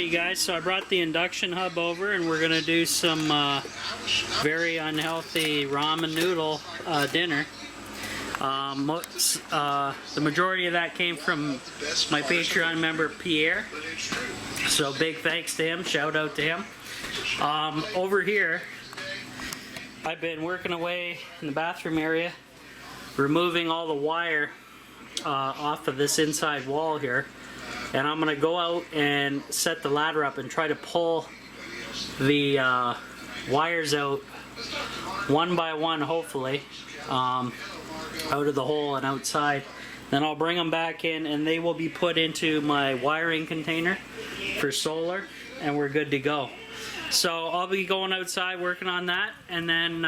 Hey guys, so I brought the induction hub over and we're gonna do some very unhealthy ramen noodle dinner. The majority of that came from my Patreon member Pierre, so big thanks to him, shout out to him. Over here I've been working away in the bathroom area, removing all the wire off of this inside wall here. And I'm going to go out and set the ladder up and try to pull the wires out one by one, hopefully, out of the hole and outside. Then I'll bring them back in and they will be put into my wiring container for solar, and we're good to go. So I'll be going outside working on that, and then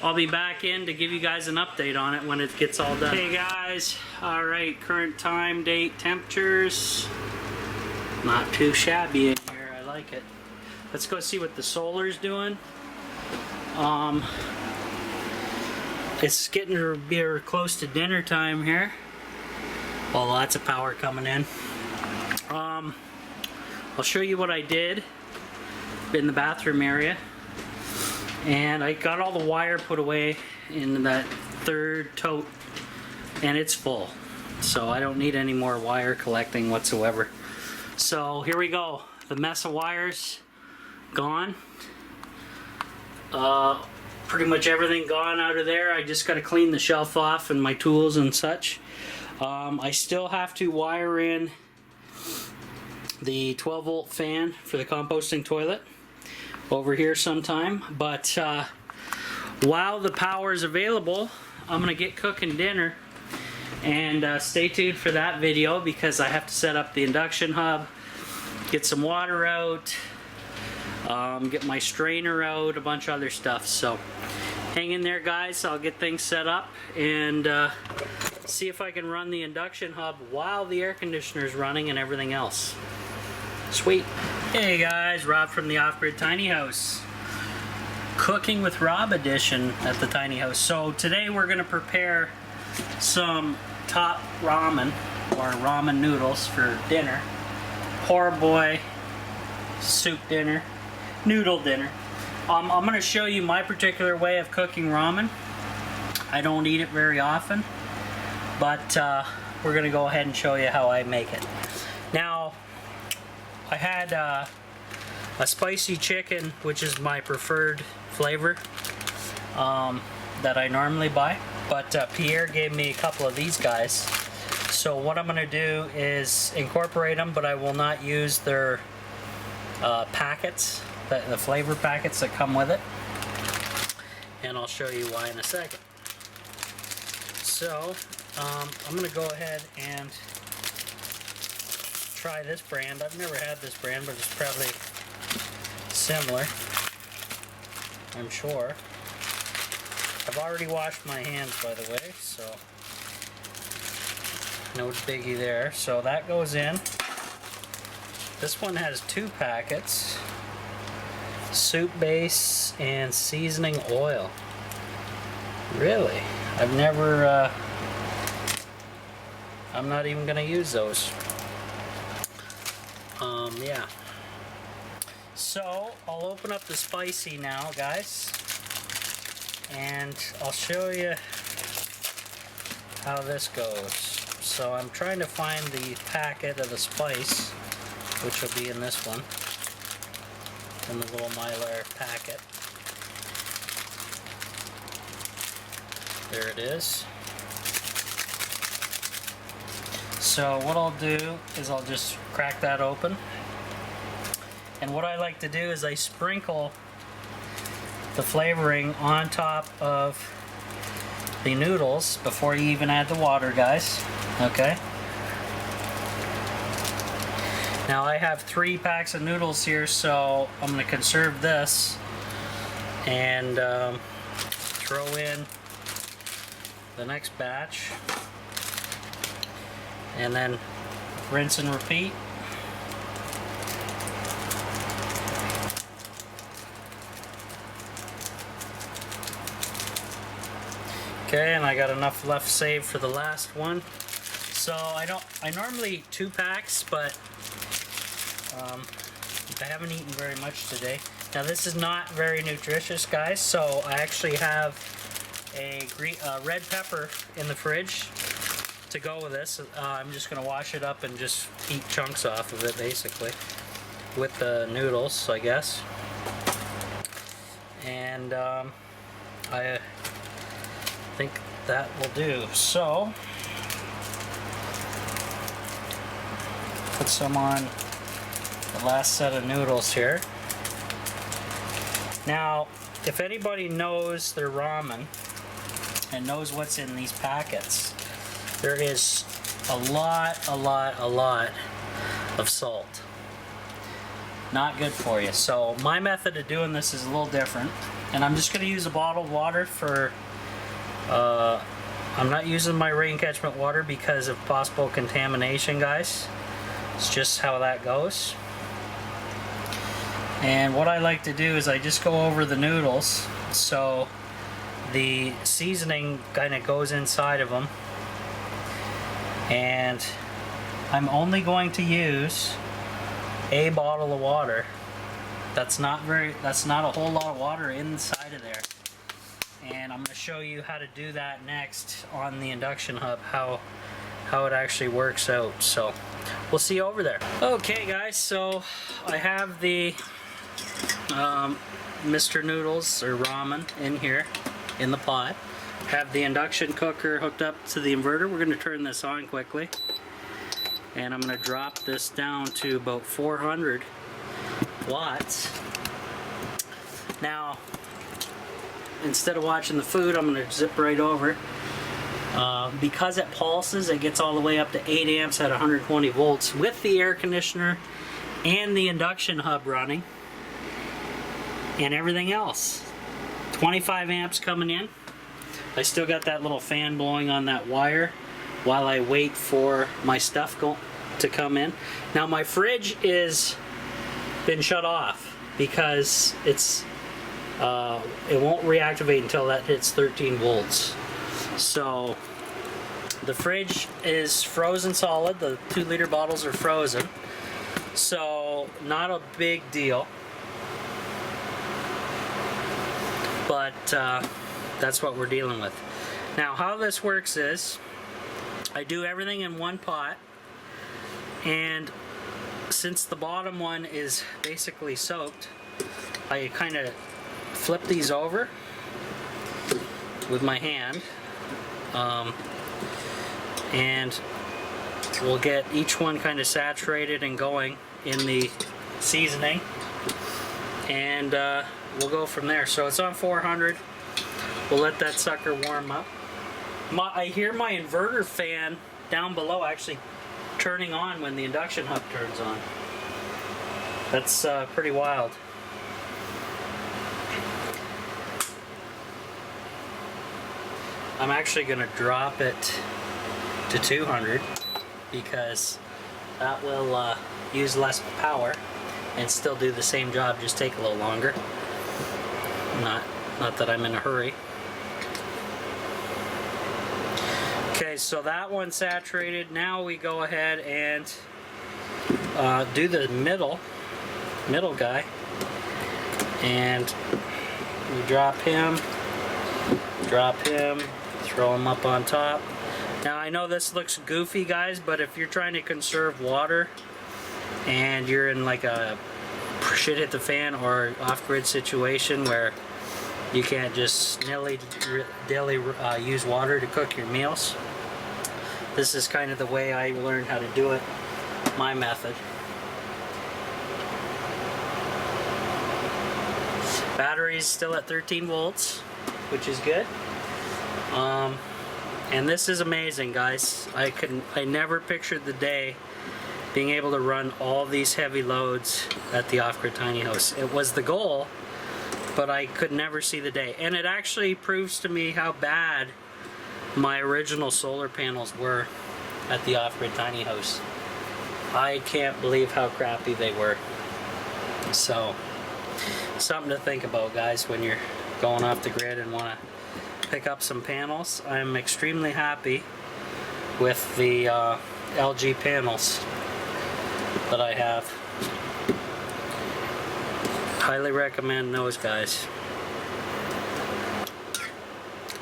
I'll be back in to give you guys an update on it when it gets all done. Hey guys, alright, current time, date, temperatures. Not too shabby in here, I like it. Let's go see what the solar's doing. It's getting to be close to dinner time here. Well, lots of power coming in. I'll show you what I did in the bathroom area. And I got all the wire put away in that third tote, and it's full. So I don't need any more wire collecting whatsoever. So here we go. The mess of wires gone. Pretty much everything gone out of there. I just got to clean the shelf off and my tools and such. I still have to wire in the 12-volt fan for the composting toilet over here sometime, but while the power is available, I'm gonna get cooking dinner, and stay tuned for that video because I have to set up the induction hub, get some water out, get my strainer out, a bunch of other stuff. So hang in there guys, I'll get things set up and see if I can run the induction hub while the air conditioner is running and everything else. Sweet. Hey guys, Rob from the Off-Grid Tiny House. Cooking with Rob edition at the Tiny House. So today we're going to prepare some top ramen or ramen noodles for dinner. Poor boy soup dinner, noodle dinner. I'm going to show you my particular way of cooking ramen. I don't eat it very often, but we're going to go ahead and show you how I make it. Now, I had a spicy chicken, which is my preferred flavor that I normally buy, but Pierre gave me a couple of these guys. So what I'm going to do is incorporate them, but I will not use their packets, the flavor packets that come with it, and I'll show you why in a second. So I'm going to go ahead and try this brand. I've never had this brand, but it's probably similar, I'm sure. I've already washed my hands, by the way, so no biggie there. So that goes in. This one has 2 packets. Soup base and seasoning oil. Really? I've never, I'm not even going to use those. Yeah. So I'll open up the spicy now, guys, and I'll show you how this goes. So I'm trying to find the packet of the spice, which will be in this one, in the little Mylar packet. There it is. So what I'll do is I'll just crack that open. And what I like to do is I sprinkle the flavoring on top of the noodles before you even add the water, guys. Okay? Now I have 3 packs of noodles here, so I'm going to conserve this and throw in the next batch. And then rinse and repeat. Okay, and I got enough left saved for the last one. So I normally eat 2 packs, but I haven't eaten very much today. Now this is not very nutritious, guys, so I actually have a red pepper in the fridge to go with this. I'm just going to wash it up and just eat chunks off of it, basically, with the noodles, I guess. And I think that will do. So, put some on the last set of noodles here. Now, if anybody knows their ramen and knows what's in these packets, there is a lot of salt. Not good for you. So my method of doing this is a little different, and I'm just going to use a bottled water for I'm not using my rain catchment water because of possible contamination, guys. It's just how that goes. And what I like to do is I just go over the noodles so the seasoning kind of goes inside of them. And I'm only going to use a bottle of water. That's not a whole lot of water inside of there. And I'm going to show you how to do that next on the induction hub, how it actually works out. So we'll see you over there. Okay guys, so I have the Mr. Noodles or ramen in here in the pot. Have the induction cooker hooked up to the inverter. We're going to turn this on quickly, and I'm going to drop this down to about 400 watts. Now, instead of watching the food, I'm going to zip right over. Because it pulses, it gets all the way up to 8 amps at 120 volts with the air conditioner and the induction hub running and everything else. 25 amps coming in. I still got that little fan blowing on that wire while I wait for my stuff to come in. Now my fridge is been shut off because it won't reactivate until that hits 13 volts. So the fridge is frozen solid. The 2-liter bottles are frozen. So not a big deal. But that's what we're dealing with. Now how this works is I do everything in one pot, and since the bottom one is basically soaked, I kind of flip these over with my hand, and we'll get each one kind of saturated and going in the seasoning, and we'll go from there. So it's on 400. We'll let that sucker warm up. I hear my inverter fan down below actually turning on when the induction hub turns on. That's pretty wild. I'm actually going to drop it to 200 because that will use less power and still do the same job, just take a little longer. Not that I'm in a hurry. Okay, so that one's saturated. Now we go ahead and do the middle guy, and we drop him, throw him up on top. Now I know this looks goofy, guys, but if you're trying to conserve water and you're in like a shit hit the fan or off-grid situation where you can't just dilly use water to cook your meals, this is kind of the way I learned how to do it, my method. Battery's still at 13 volts, which is good. And this is amazing, guys. I never pictured the day being able to run all these heavy loads at the off-grid tiny house. It was the goal, but I could never see the day. And it actually proves to me how bad my original solar panels were at the off-grid tiny house. I can't believe how crappy they were. So, something to think about, guys, when you're going off the grid and want to pick up some panels. I'm extremely happy with the LG panels that I have. Highly recommend those guys.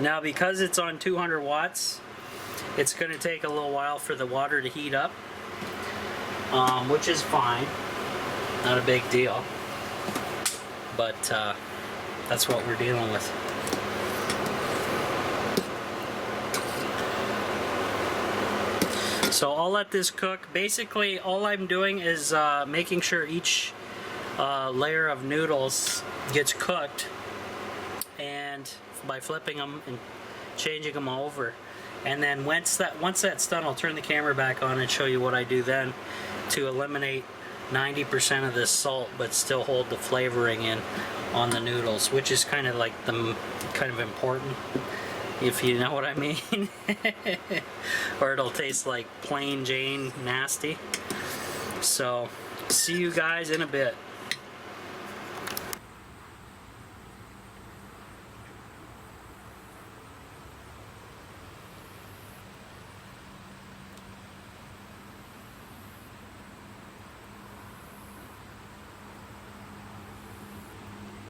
Now, because it's on 200 watts, it's going to take a little while for the water to heat up, which is fine. Not a big deal. But that's what we're dealing with. So I'll let this cook. Basically, all I'm doing is making sure each layer of noodles gets cooked, and by flipping them and changing them over. And then once that's done, I'll turn the camera back on and show you what I do then to eliminate 90% of this salt but still hold the flavoring in on the noodles, which is kind of like kind of important, if you know what I mean. Or it'll taste like plain Jane nasty. So see you guys in a bit.